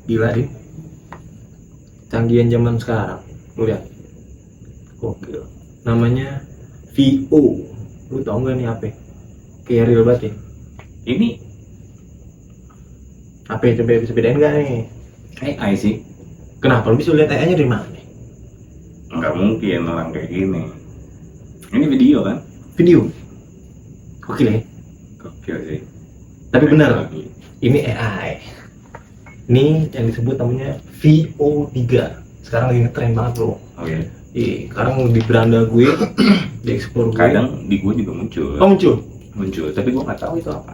Gila deh, canggihan zaman sekarang. Lu lihat, gokil. Namanya VO. Lu tau nggak nih apa? Kayak real banget ya. Ini Apa ya, coba bisa bedain nggak nih? AI sih. Kenapa lu bisa lihat AI-nya dari mana nih? Nggak mungkin orang kayak gini. Ini video kan? Video. Gokil ya. Gokil sih. Tapi benar, Teknologi. ini AI. Ini yang disebut namanya VO3. Sekarang lagi ngetren banget bro. Oke. Sekarang di beranda gue, di explore gue. Kadang di gue juga muncul. Oh muncul. Tapi gue nggak tahu itu apa.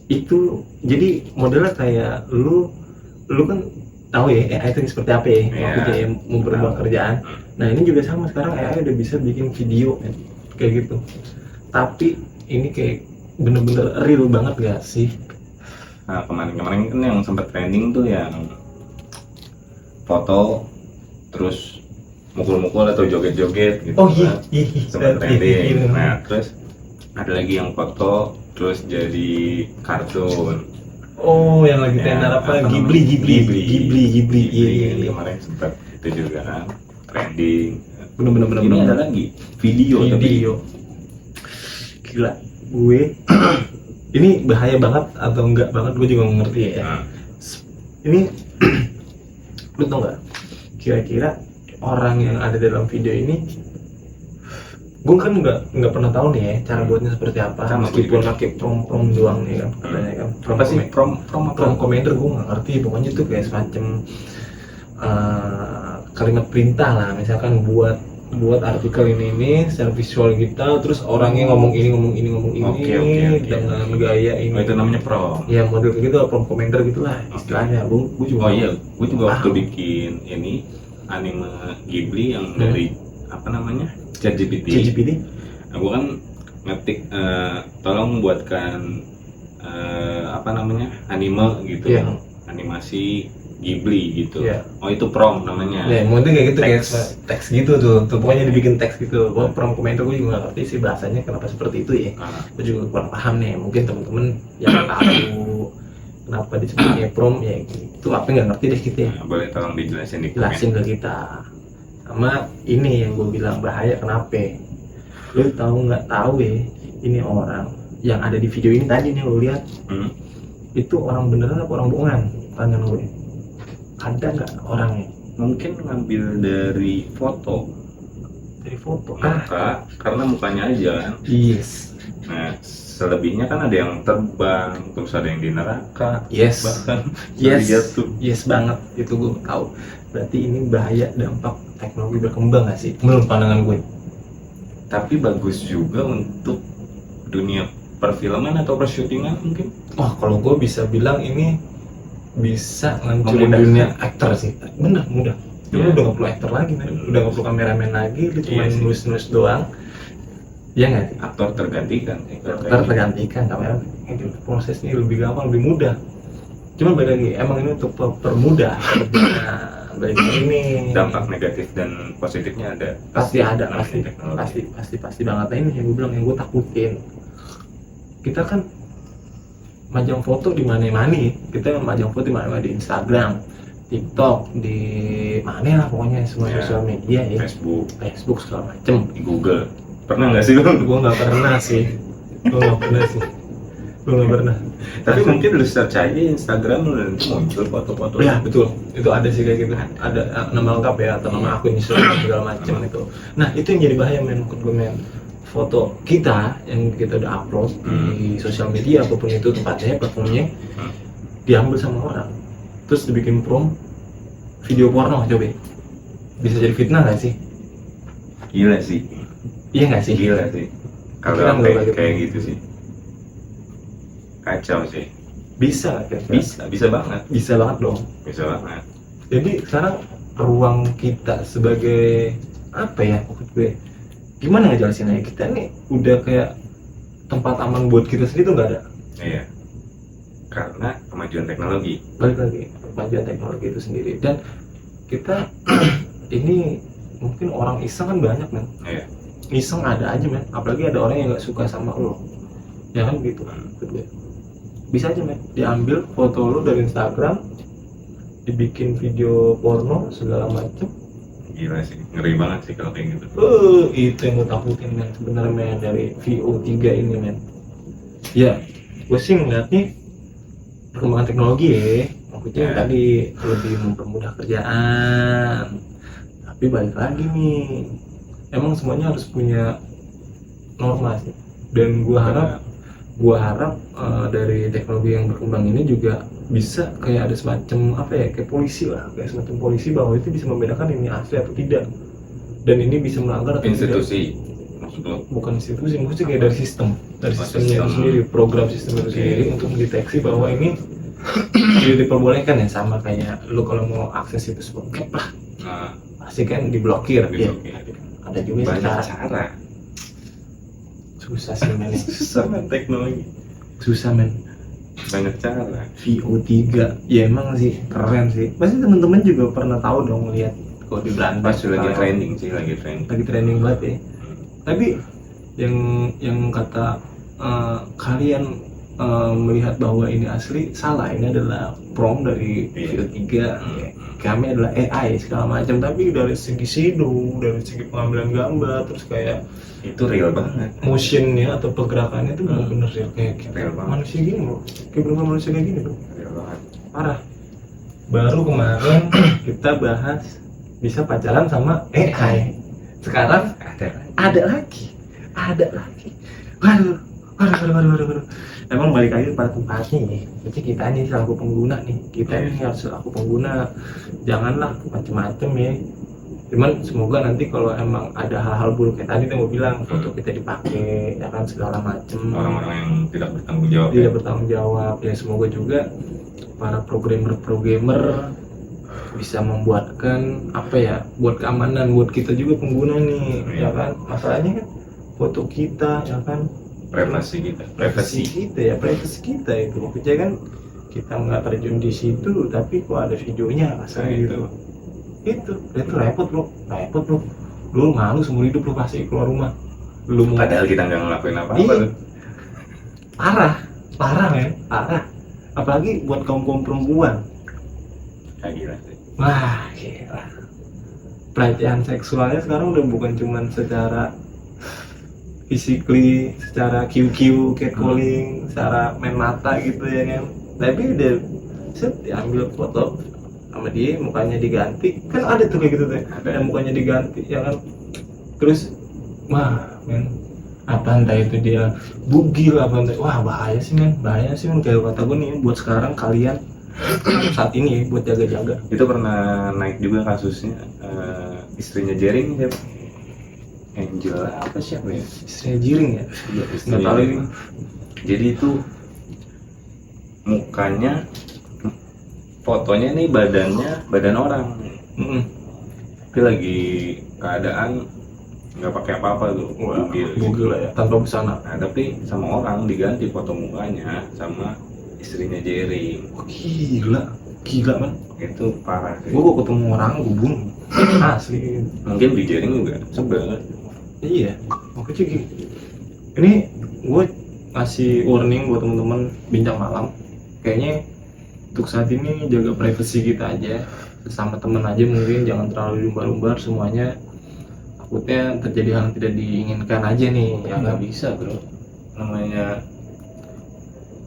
Itu jadi modelnya kayak lu kan tahu ya AI itu seperti apa ya, maksudnya ya, mempermudah kerjaan. Nah ini juga sama, sekarang AI udah bisa bikin video kayak gitu. Tapi ini kayak bener-bener real banget gak sih? Nah kemarin kan yang sempat trending tuh yang foto terus mukul-mukul atau joget-joget gitu. Oh iya, Sempat trending. iya. Nah terus ada lagi yang foto terus jadi kartun. Oh yang lagi tenar apa? Ghibli. Iya. Kemarin sempat itu juga kan trending. Bener. Ini ada lagi video. Gila, gue ini bahaya banget atau enggak banget gue juga nggak ngerti ya. Nah, Ini lu tau nggak? Kira-kira orang yang ada dalam video ini, gue kan nggak pernah tahu nih ya cara buatnya seperti apa. Sama Meskipun juga. pakai prom doang nih kan, katanya kan. apa sih prom Komander gue nggak ngerti. Pokoknya tuh kayak semacam kalimat perintah lah. Misalkan buat artikel ini secara visual kita, terus orangnya ngomong ini Oke. dengan gaya ini. Oh, itu namanya prom. Ya model kayak gitu, prom komentar gitulah istilahnya. Gue juga Oh iya, gue juga waktu paham. bikin ini anime Ghibli yang dari apa namanya ChatGPT. Nah, gue kan ngetik tolong buatkan apa namanya anime gitu, Iya. animasi Ghibli gitu. Iya. Oh itu prom namanya. Ya, model kayak gitu, kayak Teks. teks gitu tuh pokoknya dibikin teks gitu. Gue prom komentar gue juga nggak ngerti sih bahasanya kenapa seperti itu ya. Nah, Gue juga kurang paham nih. Mungkin temen-temen yang tahu kenapa disebutnya prom ya itu apa nggak ngerti deh kita ya. boleh tolong dijelasin di komen. Jelasin ke kita. Sama ini yang gue bilang bahaya kenapa? Lu tahu nggak tahu ya, ini orang yang ada di video ini tadi nih lu lihat, itu orang beneran apa orang bohongan? Tanya gue. Ada nggak orangnya? Mungkin ngambil dari foto Dari foto. muka karena mukanya aja kan. Yes. Nah selebihnya kan ada yang terbang, terus ada yang di neraka, Yes. bahkan Yes. jatuh. Yes banget. Itu gue tahu. Berarti ini bahaya dampak teknologi berkembang nggak sih? Menurut pandangan gue. Tapi bagus juga untuk dunia perfilman atau persyutingan mungkin. Wah, kalau gue bisa bilang ini bisa ngancurin Memudahkan. dunia aktor sih. Bener, mudah. Lu Iya. udah nggak perlu aktor lagi, man. Udah nggak perlu kameramen lagi, lu cuma Iya sih. nulis doang. Iya nggak sih? Aktor tergantikan. Aktor tergantikan, kameramen. Ini prosesnya lebih gampang, lebih mudah. Cuma balik lagi, emang ini untuk permudah. Nah, balik lagi ini. Dampak negatif dan positifnya ada. Pasti ada, Namanya teknologi. pasti banget. Nah, ini yang gue bilang, yang gue takutin. Kita kan majang foto di mana-mana, kita majang foto di mana-mana, di Instagram, TikTok, di mana lah pokoknya semua Ya, sosial media ya, Facebook, segala macem. di Google. Pernah nggak sih lu? Gue nggak pernah sih. Tapi mungkin lu search aja Instagram lu nanti muncul foto-foto. Ya betul, itu ada sih kayak gitu. Ada nama lengkap ya, atau nama akun Instagram segala macem itu. Nah itu yang jadi bahaya men, menurut gue men. Foto kita yang kita udah upload di sosial media apapun itu tempatnya, platformnya, diambil sama orang, terus dibikin prom video porno. Coba bisa jadi fitnah nggak sih? Gila sih. Iya nggak sih? Gila sih. Kalau Pikiran sampai gua gitu. kayak gitu sih. Kacau sih. Bisa kira-kira? Bisa banget. Bisa banget dong. Bisa banget. Jadi sekarang ruang kita sebagai apa ya, maksud gue gimana ngejelasinnya, kita nih udah kayak tempat aman buat kita sendiri tuh nggak ada. Iya. Karena kemajuan teknologi. Balik lagi kemajuan teknologi itu sendiri, dan kita ini mungkin orang iseng kan banyak men. Iya. Iseng ada aja men, apalagi ada orang yang nggak suka sama lo, ya kan gitu kan. bisa aja men, diambil foto lu dari Instagram, dibikin video porno segala macem. Gila sih, ngeri banget sih kalau kayak gitu. Itu yang gue takutin men sebenarnya men dari VO3 ini men. Ya, gue sih ngeliatnya perkembangan teknologi ya, maksudnya tadi lebih mempermudah kerjaan. Tapi balik lagi nih, emang semuanya harus punya norma sih. Dan gue harap dari teknologi yang berkembang ini juga bisa kayak ada semacam apa ya, kayak polisi lah, kayak semacam polisi bahwa itu bisa membedakan ini asli atau tidak, dan ini bisa melanggar atau institusi tidak. maksud lo? Bukan institusi, maksudnya kayak dari sistemnya itu sendiri, program sistem itu sendiri untuk mendeteksi bahwa ini tidak diperbolehkan ya, sama kayak lu kalau mau akses itu bokep lah, pasti kan diblokir. Ya, ada juga banyak cara. Susah sih men, Susah men teknologi. susah men. Banyak cara. VO3 ya emang sih keren sih. Pasti teman-teman juga pernah tahu dong lihat kalau di Berantas Lagi trending sih, lagi trending banget ya. Tapi yang kata kalian melihat bahwa ini asli salah, ini adalah prompt dari VO3. Kami adalah AI segala macam, tapi dari segi shadow, dari segi pengambilan gambar, terus kayak itu real banget. Motionnya atau pergerakannya itu benar-benar real, kayak real banget. Manusia gini loh, kayak benar manusia kayak gini loh. Real banget. Parah. Baru kemarin kita bahas bisa pacaran sama AI. Sekarang ada lagi. Waduh. Emang balik lagi pada tempatnya nih. Jadi kita nih selaku pengguna nih, kita ini harus selaku pengguna, janganlah macem-macem ya. Cuman semoga nanti kalau emang ada hal-hal buruk kayak tadi yang gue bilang, foto kita dipakai, ya kan segala macem. Orang-orang yang tidak bertanggung jawab. Ya semoga juga para programmer bisa membuatkan apa ya, buat keamanan buat kita juga pengguna nih, ya kan. Masalahnya kan foto kita, ya kan. Privasi kita itu maksudnya kan, kita nggak terjun di situ tapi kok ada videonya rasanya itu repot bro, lu malu seumur hidup lu pasti keluar rumah, lu padahal kita nggak ngelakuin apa-apa. Parah men, apalagi buat kaum perempuan. Gila sih. Wah gila, pelecehan seksualnya sekarang udah bukan cuman secara physically, secara QQ, catcalling, secara main mata gitu ya kan. Tapi udah diambil foto sama dia, mukanya diganti, kan ada tuh kayak gitu tuh, ada mukanya diganti ya kan. Terus men, apa entah itu dia bugil apa entah, wah bahaya sih men, kayak kata gue nih, buat sekarang kalian saat ini buat jaga-jaga. Itu pernah naik juga kasusnya, istrinya Jering siapa? Angel apa siapa ya? Istrinya Jiring ya? Nggak tahu ini. Jadi itu mukanya, fotonya nih badan orang. Tapi lagi keadaan nggak pakai apa-apa tuh, bugil lah ya, tanpa busana. Nah, tapi sama orang diganti foto mukanya sama istrinya Jerry. Gila man. Itu parah sih. Gua ketemu orang, gua bunuh. Asli. Mungkin di Jerry juga sebel. Iya, makanya gini. Ini gue ngasih warning buat teman-teman bincang malam. Kayaknya untuk saat ini jaga privasi kita aja, sesama teman aja mungkin, jangan terlalu lumbar-lumbar semuanya. Takutnya terjadi hal yang tidak diinginkan aja nih. Ya nggak bisa bro. Namanya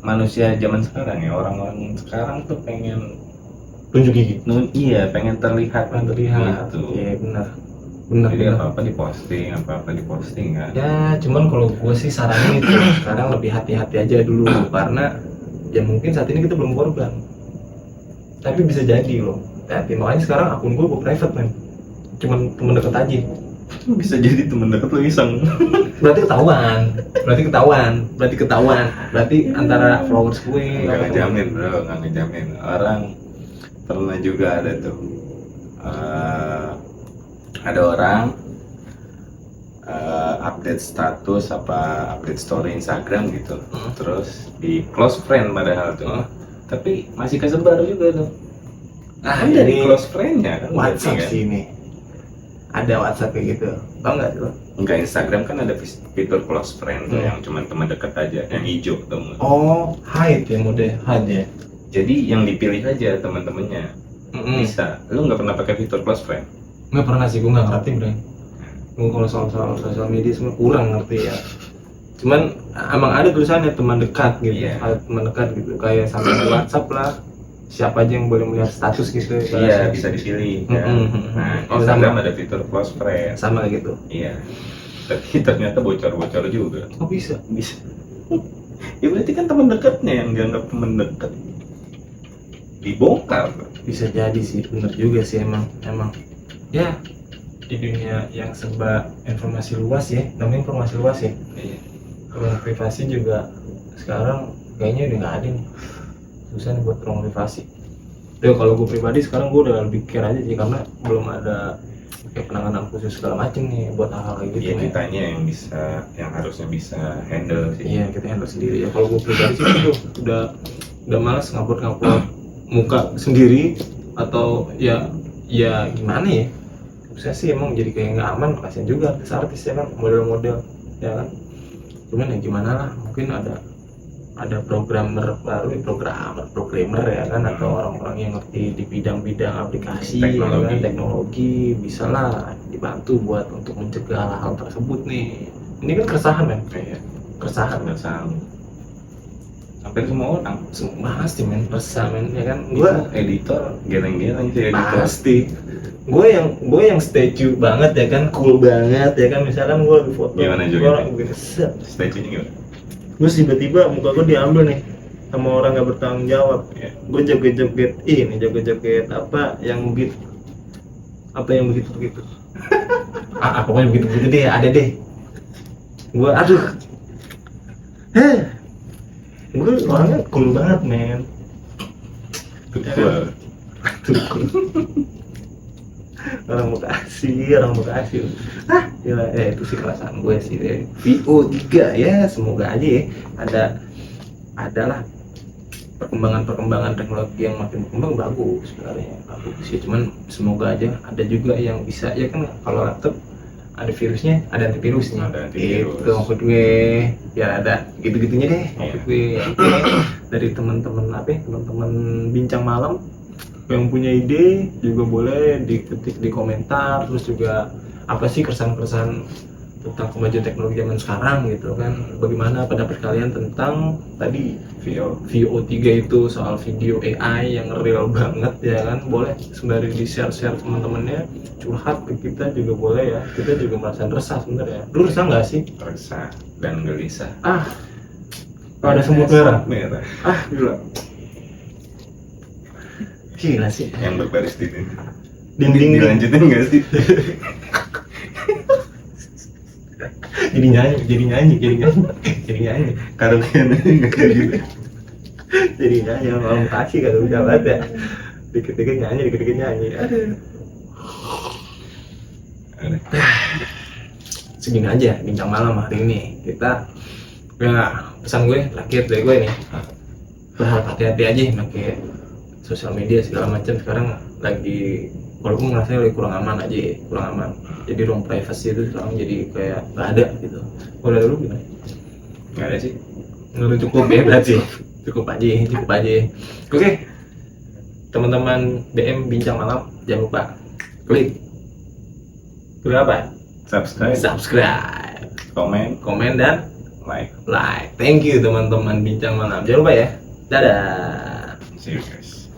manusia zaman sekarang ya, orang-orang sekarang tuh pengen tunjuk gigi. Iya, pengen terlihat. Gitu. Iya benar. Jadi apa-apa diposting kan. Ya cuman kalau gue sih sarannya itu sekarang lebih hati-hati aja dulu, karena ya mungkin saat ini kita belum korban, tapi bisa jadi loh. Hati, makanya sekarang akun gue private man, cuman temen deket aja. Bisa jadi temen deket lo iseng. Berarti ketahuan. Berarti antara followers gue. Nggak ngejamin. Orang pernah juga ada tuh. Ada orang update status update story Instagram gitu, terus di close friend padahal tuh, tapi masih kesebar juga tuh. Kan dari close friendnya kan. WhatsApp kan? sih ini. ada WhatsApp kayak gitu, tau nggak tuh? Enggak, Instagram kan ada fitur close friend tuh yang cuma teman dekat aja, yang hijau tuh. Oh, hide ya, mode hide ya. Jadi yang dipilih aja teman-temannya. Bisa. Lu nggak pernah pakai fitur close friend? Nggak pernah sih, gue nggak ngerti bro. Gue kalau soal sosial media semua kurang ngerti ya. Cuman emang ada tulisannya teman dekat gitu, Iya. teman dekat gitu, kayak sampai di WhatsApp lah. Siapa aja yang boleh melihat status gitu. Iya, bisa dipilih. Kan? Nah, Oh, Instagram ada fitur close friend. sama kayak gitu. Iya. Tapi ternyata bocor-bocor juga. Oh bisa. Bisa. Ya berarti kan teman dekatnya yang dianggap teman dekat dibongkar. Bisa jadi sih, bener juga sih emang ya di dunia yang serba informasi luas ya, namanya informasi luas ya. Iya. Ruang privasi juga sekarang kayaknya udah nggak ada nih, susah nih buat ruang privasi. Udah kalau gue pribadi sekarang gue udah lebih care aja sih, karena belum ada kayak penanganan khusus segala macem nih buat hal-hal kayak gitu. Iya, kitanya yang bisa, yang harusnya bisa handle sih. Iya, kita handle sendiri ya. Kalau gue pribadi sih itu udah malas ngupload muka sendiri, atau ya gimana ya, saya sih emang jadi kayak nggak aman, kasian juga artis ya kan, model-model ya kan. Cuman ya gimana lah, mungkin ada programmer ya kan, atau orang-orang yang ngerti di bidang-bidang aplikasi teknologi bisa lah dibantu buat untuk mencegah hal tersebut nih. Ini kan keresahan kan, Iya. keresahan Hampir semua orang. pasti men, resah men ya kan. Gua editor, geleng-geleng sih editor. Pasti gue yang statue banget ya kan, cool banget ya kan, misalkan gue lagi foto Gimana gue juga? orang begini set, Statue-nya gimana? terus tiba-tiba muka gue diambil nih sama orang nggak bertanggung jawab. Ya. Gue joget-joget apa yang begitu pokoknya begitu deh, ada deh. Gue gue orangnya cool banget men. Tukul. Orang Bekasi gila, itu sih perasaan gue sih. VO3 ya, semoga aja ya adalah perkembangan teknologi yang makin berkembang, bagus sebenarnya, bagus ya. Cuman semoga aja ada juga yang bisa ya kan, kalau laptop ada virusnya, ada antivirusnya. Ada antivirus. Itu maksud gue, biar ada gitu-gitunya deh maksud gue. Dari teman-teman bincang malam yang punya ide juga boleh diketik di komentar, terus juga apa sih keresahan tentang kemajuan teknologi zaman sekarang gitu kan. Bagaimana pendapat kalian tentang tadi VO3 itu, soal video AI yang real banget ya kan. Boleh sembari di share teman-temannya, curhat ke kita juga boleh ya. Kita juga merasa resah sebenarnya. Lu resah nggak sih? Resah dan gelisah. Ada semut merah. Gila sih. Yang berbaris di Dinding. Dilanjutin nggak sih? jadi nyanyi Karaokean nggak kayak gitu. jadi nyanyi mau kasih kalau udah ada dikit-dikit nyanyi. Segini aja bincang malam hari ini. Kita pesan gue terakhir dari gue nih, berhati-hati aja pakai sosial media segala macam. Sekarang lagi, kalau gue ngerasa lagi kurang aman. Jadi ruang privasi itu sekarang jadi kayak nggak ada gitu. Kalau dulu gimana? Nggak ada sih. Nggak cukup ya berarti. Cukup aja. Oke, teman-teman BM bincang malam, jangan lupa klik apa? Subscribe, komen dan Like. Thank you teman-teman bincang malam. Jangan lupa ya. Dadah. See you guys.